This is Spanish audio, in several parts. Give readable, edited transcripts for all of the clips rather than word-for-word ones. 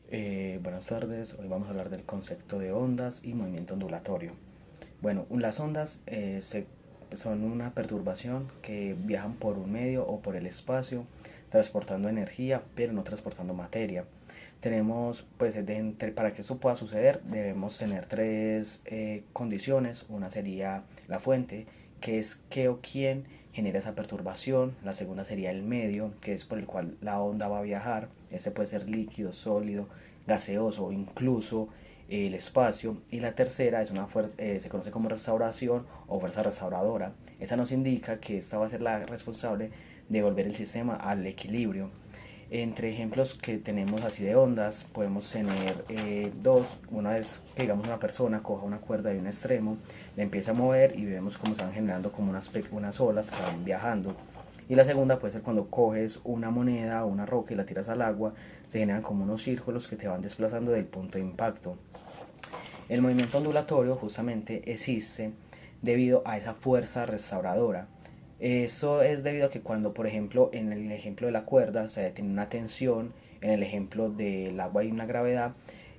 Buenas tardes, hoy vamos a hablar del concepto de ondas y movimiento ondulatorio. Bueno, las ondas son una perturbación que viajan por un medio o por el espacio, transportando energía, pero no transportando materia. Tenemos, pues, para que esto pueda suceder, debemos tener tres condiciones. Una sería la fuente, que es qué o quién genera esa perturbación. La segunda sería el medio, que es por el cual la onda va a viajar. Este puede ser líquido, sólido, gaseoso o incluso el espacio. Y la tercera es se conoce como restauración o fuerza restauradora. Esta nos indica que esta va a ser la responsable de volver el sistema al equilibrio. Entre ejemplos que tenemos así de ondas, podemos tener dos. Una es que, digamos, una persona coja una cuerda de un extremo, la empieza a mover y vemos cómo se van generando como unas olas que van viajando. Y la segunda puede ser cuando coges una moneda o una roca y la tiras al agua, se generan como unos círculos que te van desplazando del punto de impacto. El movimiento ondulatorio justamente existe debido a esa fuerza restauradora. Eso es debido a que cuando, por ejemplo, en el ejemplo de la cuerda se tiene una tensión, en el ejemplo del agua hay una gravedad,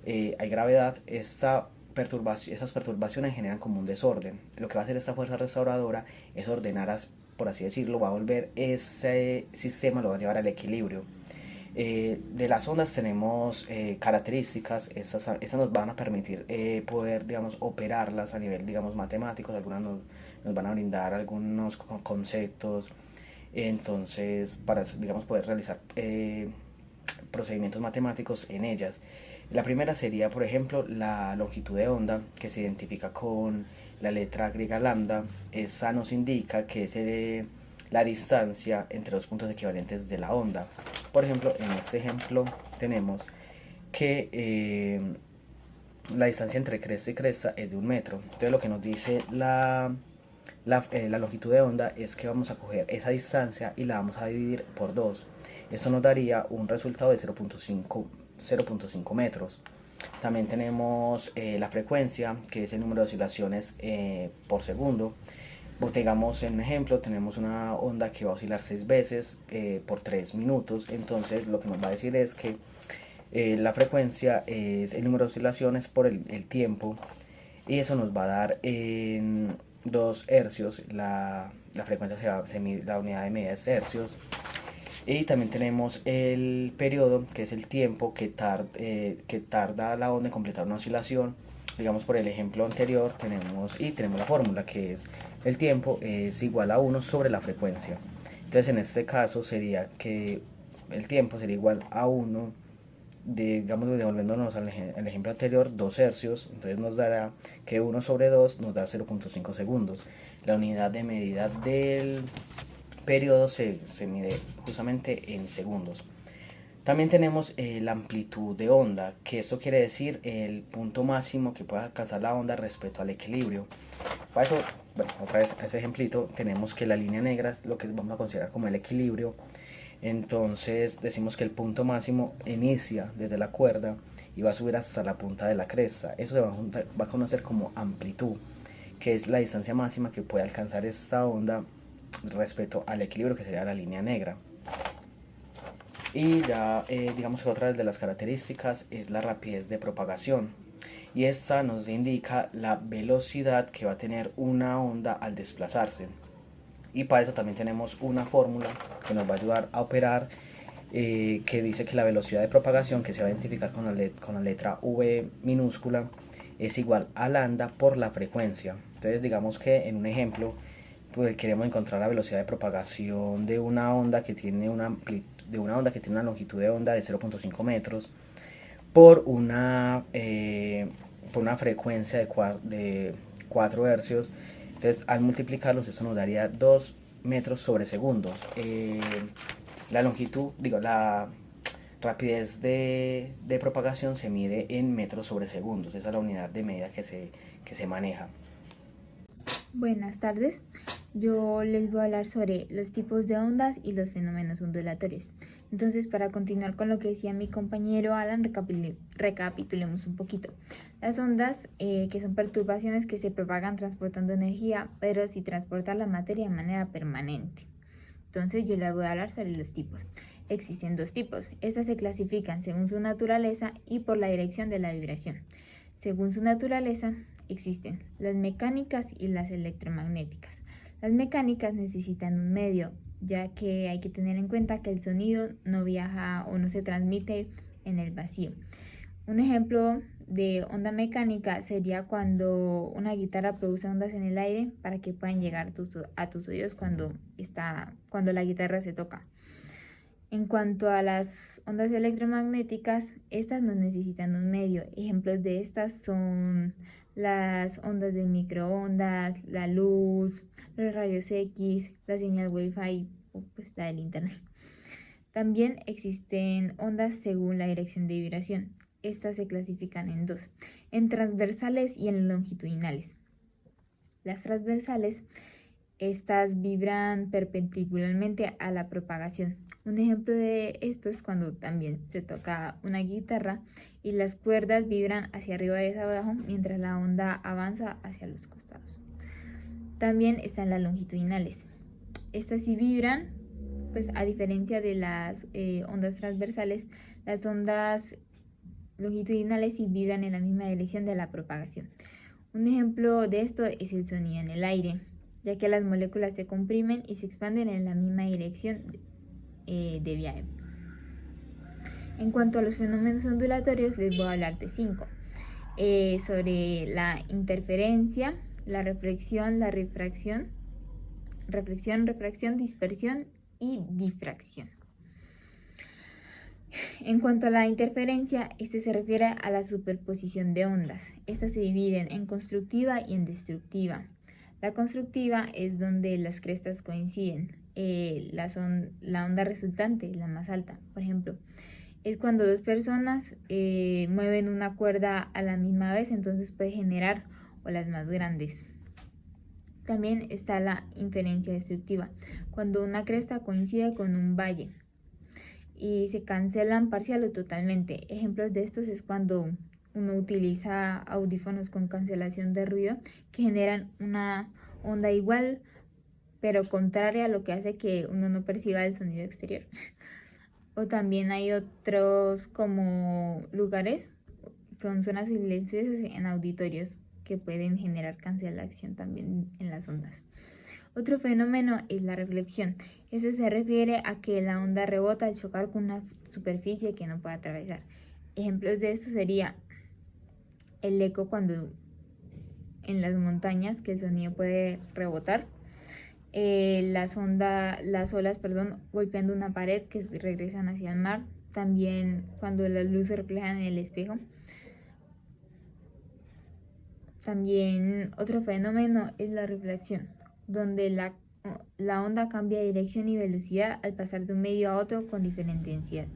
hay gravedad, esas perturbaciones generan como un desorden. Lo que va a hacer esta fuerza restauradora es ordenar, por así decirlo, va a volver ese sistema, lo va a llevar al equilibrio. De las ondas tenemos características. Estas nos van a permitir poder, digamos, operarlas a nivel, digamos, matemáticos. Algunas nos van a brindar algunos conceptos. Entonces, para, digamos, poder realizar procedimientos matemáticos en ellas. La primera sería, por ejemplo, la longitud de onda, que se identifica con la letra griega lambda. Esa nos indica que es la distancia entre dos puntos equivalentes de la onda. Por ejemplo, en este ejemplo tenemos que la distancia entre cresta y cresta es de 1 metro. Entonces lo que nos dice la longitud de onda es que vamos a coger esa distancia y la vamos a dividir por 2. Eso nos daría un resultado de 0.5 metros. También tenemos la frecuencia, que es el número de oscilaciones por segundo. Digamos, en un ejemplo, tenemos una onda que va a oscilar 6 veces por 3 minutos. Entonces lo que nos va a decir es que la frecuencia es el número de oscilaciones por el tiempo, y eso nos va a dar en 2 hercios. La frecuencia la unidad de medida es hercios. Y también tenemos el periodo, que es el tiempo que tarda la onda en completar una oscilación. Digamos, por el ejemplo anterior tenemos la fórmula, que es el tiempo es igual a 1 sobre la frecuencia. Entonces en este caso sería que el tiempo sería igual a 1, digamos, devolviéndonos al ejemplo anterior, 2 hercios. Entonces nos dará que 1 sobre 2 nos da 0.5 segundos. La unidad de medida del periodo se mide justamente en segundos. También tenemos la amplitud de onda, que esto quiere decir el punto máximo que puede alcanzar la onda respecto al equilibrio. Para eso, bueno, otra vez ese ejemplito, tenemos que la línea negra es lo que vamos a considerar como el equilibrio. Entonces decimos que el punto máximo inicia desde la cuerda y va a subir hasta la punta de la cresta. Eso se va a conocer como amplitud, que es la distancia máxima que puede alcanzar esta onda respecto al equilibrio, que sería la línea negra. Y ya, digamos que otra de las características es la rapidez de propagación, y esta nos indica la velocidad que va a tener una onda al desplazarse. Y para eso también tenemos una fórmula que nos va a ayudar a operar, que dice que la velocidad de propagación, que se va a identificar con la letra V minúscula, es igual a lambda por la frecuencia. Entonces digamos que en un ejemplo, pues queremos encontrar la velocidad de propagación de una onda que tiene una longitud de onda de 0.5 metros por una frecuencia de 4 hercios. Entonces al multiplicarlos, eso nos daría 2 metros sobre segundos. La longitud, digo, la rapidez de propagación se mide en metros sobre segundos. Esa es la unidad de medida que se maneja. Buenas tardes, yo les voy a hablar sobre los tipos de ondas y los fenómenos ondulatorios. Entonces, para continuar con lo que decía mi compañero Alan, recapitulemos un poquito. Las ondas, que son perturbaciones que se propagan transportando energía, pero si transportan la materia de manera permanente. Entonces, yo les voy a hablar sobre los tipos. Existen dos tipos. Estas se clasifican según su naturaleza y por la dirección de la vibración. Según su naturaleza, existen las mecánicas y las electromagnéticas. Las mecánicas necesitan un medio, ya que hay que tener en cuenta que el sonido no viaja o no se transmite en el vacío. Un ejemplo de onda mecánica sería cuando una guitarra produce ondas en el aire para que puedan llegar a tus oídos cuando la guitarra se toca. En cuanto a las ondas electromagnéticas, estas no necesitan un medio. Ejemplos de estas son las ondas de microondas, la luz, los rayos X, la señal Wi-Fi o pues la del internet. También existen ondas según la dirección de vibración. Estas se clasifican en dos, en transversales y en longitudinales. Las transversales, estas vibran perpendicularmente a la propagación. Un ejemplo de esto es cuando también se toca una guitarra y las cuerdas vibran hacia arriba y hacia abajo mientras la onda avanza hacia los costados. También están las longitudinales. Estas sí vibran, pues a diferencia de las ondas transversales, las ondas longitudinales sí vibran en la misma dirección de la propagación. Un ejemplo de esto es el sonido en el aire, ya que las moléculas se comprimen y se expanden en la misma dirección de viaje. En cuanto a los fenómenos ondulatorios, les voy a hablar de 5. Sobre la interferencia, la reflexión, refracción, dispersión y difracción. En cuanto a la interferencia, este se refiere a la superposición de ondas. Estas se dividen en constructiva y en destructiva. La constructiva es donde las crestas coinciden. La onda resultante, la más alta, por ejemplo, es cuando dos personas mueven una cuerda a la misma vez, entonces puede generar olas más grandes. También está la inferencia destructiva, cuando una cresta coincide con un valle y se cancelan parcial o totalmente. Ejemplos de estos es cuando uno utiliza audífonos con cancelación de ruido que generan una onda igual pero contraria a lo que hace que uno no perciba el sonido exterior. O también hay otros como lugares con zonas silenciosas en auditorios que pueden generar cancelación también en las ondas. Otro fenómeno es la reflexión. Este se refiere a que la onda rebota al chocar con una superficie que no puede atravesar. Ejemplos de esto sería el eco cuando en las montañas que el sonido puede rebotar, las olas golpeando una pared que regresan hacia el mar, también cuando la luz se refleja en el espejo. También otro fenómeno es la reflexión, donde la onda cambia de dirección y velocidad al pasar de un medio a otro con diferente densidad.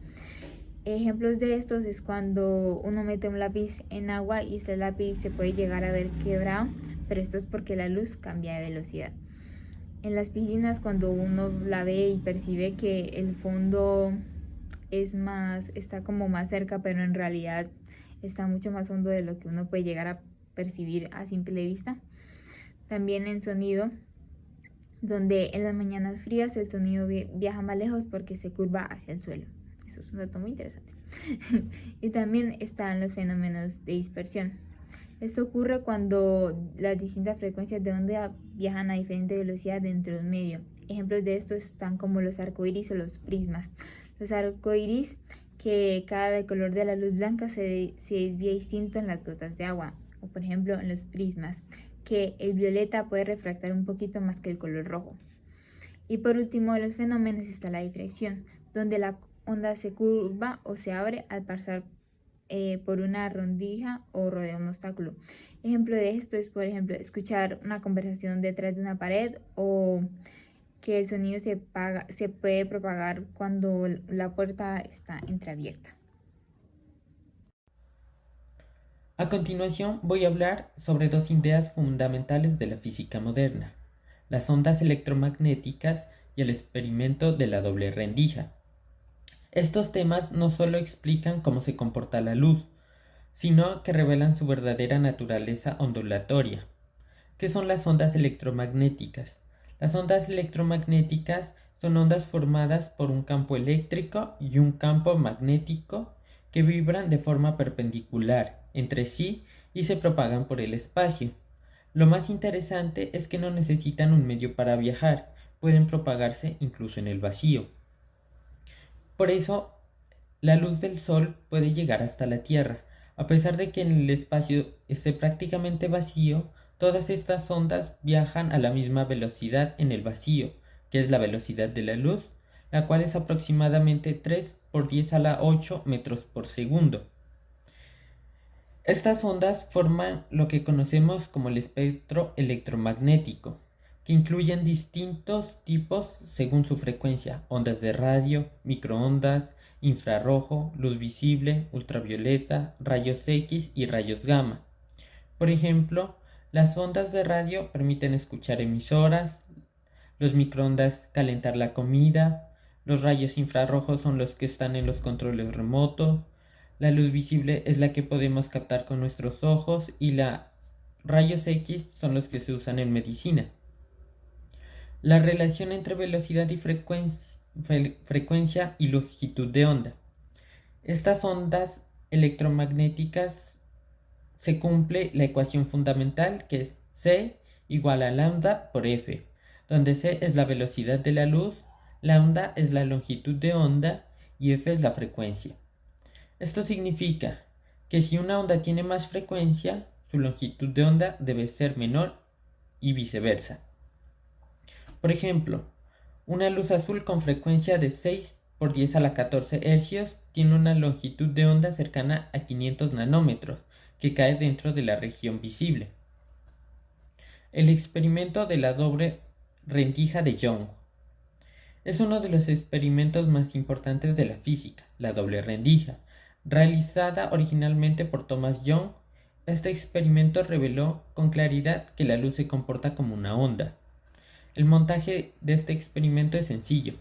Ejemplos de estos es cuando uno mete un lápiz en agua y este lápiz se puede llegar a ver quebrado, pero esto es porque la luz cambia de velocidad. En las piscinas, cuando uno la ve y percibe que el fondo está como más cerca, pero en realidad está mucho más hondo de lo que uno puede llegar a percibir a simple vista. También en sonido, donde en las mañanas frías el sonido viaja más lejos porque se curva hacia el suelo. Eso es un dato muy interesante. Y también están los fenómenos de dispersión. Esto ocurre cuando las distintas frecuencias de onda viajan a diferente velocidad dentro de un medio. Ejemplos de estos están como los arcoíris o los prismas. Los arcoíris, que cada color de la luz blanca se desvía distinto en las gotas de agua. O por ejemplo en los prismas, que el violeta puede refractar un poquito más que el color rojo. Y por último, de los fenómenos está la difracción, donde la onda se curva o se abre al pasar por una rendija o rodea un obstáculo. Ejemplo de esto es, por ejemplo, escuchar una conversación detrás de una pared o que el sonido se puede propagar cuando la puerta está entreabierta. A continuación voy a hablar sobre dos ideas fundamentales de la física moderna, las ondas electromagnéticas y el experimento de la doble rendija. Estos temas no solo explican cómo se comporta la luz, sino que revelan su verdadera naturaleza ondulatoria. ¿Qué son las ondas electromagnéticas? Las ondas electromagnéticas son ondas formadas por un campo eléctrico y un campo magnético que vibran de forma perpendicular entre sí y se propagan por el espacio. Lo más interesante es que no necesitan un medio para viajar, pueden propagarse incluso en el vacío. Por eso, la luz del Sol puede llegar hasta la Tierra. A pesar de que en el espacio esté prácticamente vacío, todas estas ondas viajan a la misma velocidad en el vacío, que es la velocidad de la luz, la cual es aproximadamente 3 por 10 a la 8 metros por segundo. Estas ondas forman lo que conocemos como el espectro electromagnético, que incluyen distintos tipos según su frecuencia: ondas de radio, microondas, infrarrojo, luz visible, ultravioleta, rayos X y rayos gamma. Por ejemplo, las ondas de radio permiten escuchar emisoras, los microondas calentar la comida, los rayos infrarrojos son los que están en los controles remotos, la luz visible es la que podemos captar con nuestros ojos y los rayos X son los que se usan en medicina. La relación entre velocidad y frecuencia y longitud de onda. Estas ondas electromagnéticas se cumple la ecuación fundamental, que es C igual a lambda por F, donde C es la velocidad de la luz, lambda es la longitud de onda y F es la frecuencia. Esto significa que si una onda tiene más frecuencia, su longitud de onda debe ser menor y viceversa. Por ejemplo, una luz azul con frecuencia de 6 por 10 a la 14 hercios tiene una longitud de onda cercana a 500 nanómetros, que cae dentro de la región visible. El experimento de la doble rendija de Young. Es uno de los experimentos más importantes de la física, la doble rendija. Realizada originalmente por Thomas Young, este experimento reveló con claridad que la luz se comporta como una onda. El montaje de este experimento es sencillo.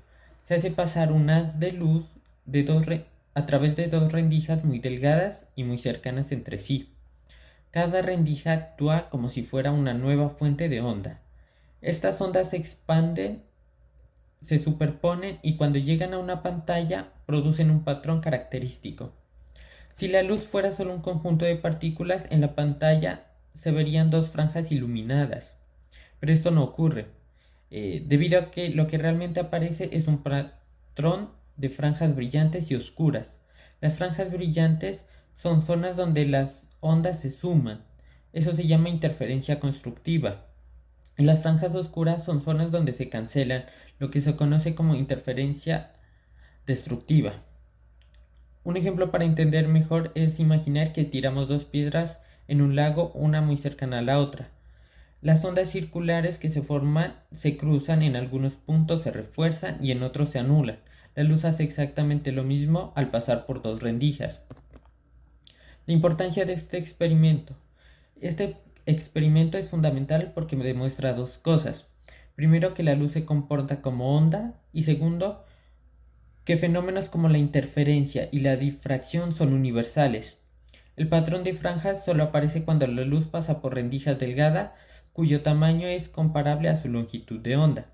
Se hace pasar un haz de luz a través de dos rendijas muy delgadas y muy cercanas entre sí. Cada rendija actúa como si fuera una nueva fuente de onda. Estas ondas se expanden, se superponen y cuando llegan a una pantalla producen un patrón característico. Si la luz fuera solo un conjunto de partículas, en la pantalla se verían dos franjas iluminadas. Pero esto no ocurre, debido a que lo que realmente aparece es un patrón de franjas brillantes y oscuras. Las franjas brillantes son zonas donde las ondas se suman. Eso se llama interferencia constructiva. Y las franjas oscuras son zonas donde se cancelan, lo que se conoce como interferencia destructiva. Un ejemplo para entender mejor es imaginar que tiramos dos piedras en un lago, una muy cercana a la otra. Las ondas circulares que se forman se cruzan, en algunos puntos se refuerzan y en otros se anulan. La luz hace exactamente lo mismo al pasar por dos rendijas. La importancia de este experimento. Este experimento es fundamental porque me demuestra dos cosas. Primero, que la luz se comporta como onda, y segundo, que fenómenos como la interferencia y la difracción son universales. El patrón de franjas solo aparece cuando la luz pasa por rendijas delgadas cuyo tamaño es comparable a su longitud de onda.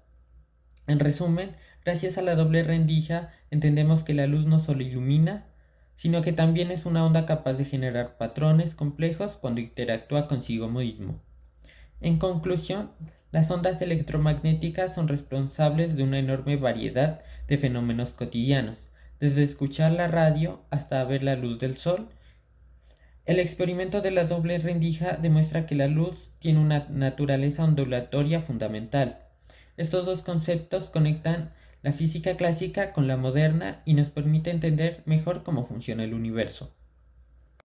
En resumen, gracias a la doble rendija entendemos que la luz no solo ilumina, sino que también es una onda capaz de generar patrones complejos cuando interactúa consigo mismo. En conclusión, las ondas electromagnéticas son responsables de una enorme variedad de fenómenos cotidianos, desde escuchar la radio hasta ver la luz del sol. El experimento de la doble rendija demuestra que la luz tiene una naturaleza ondulatoria fundamental. Estos dos conceptos conectan la física clásica con la moderna y nos permite entender mejor cómo funciona el universo.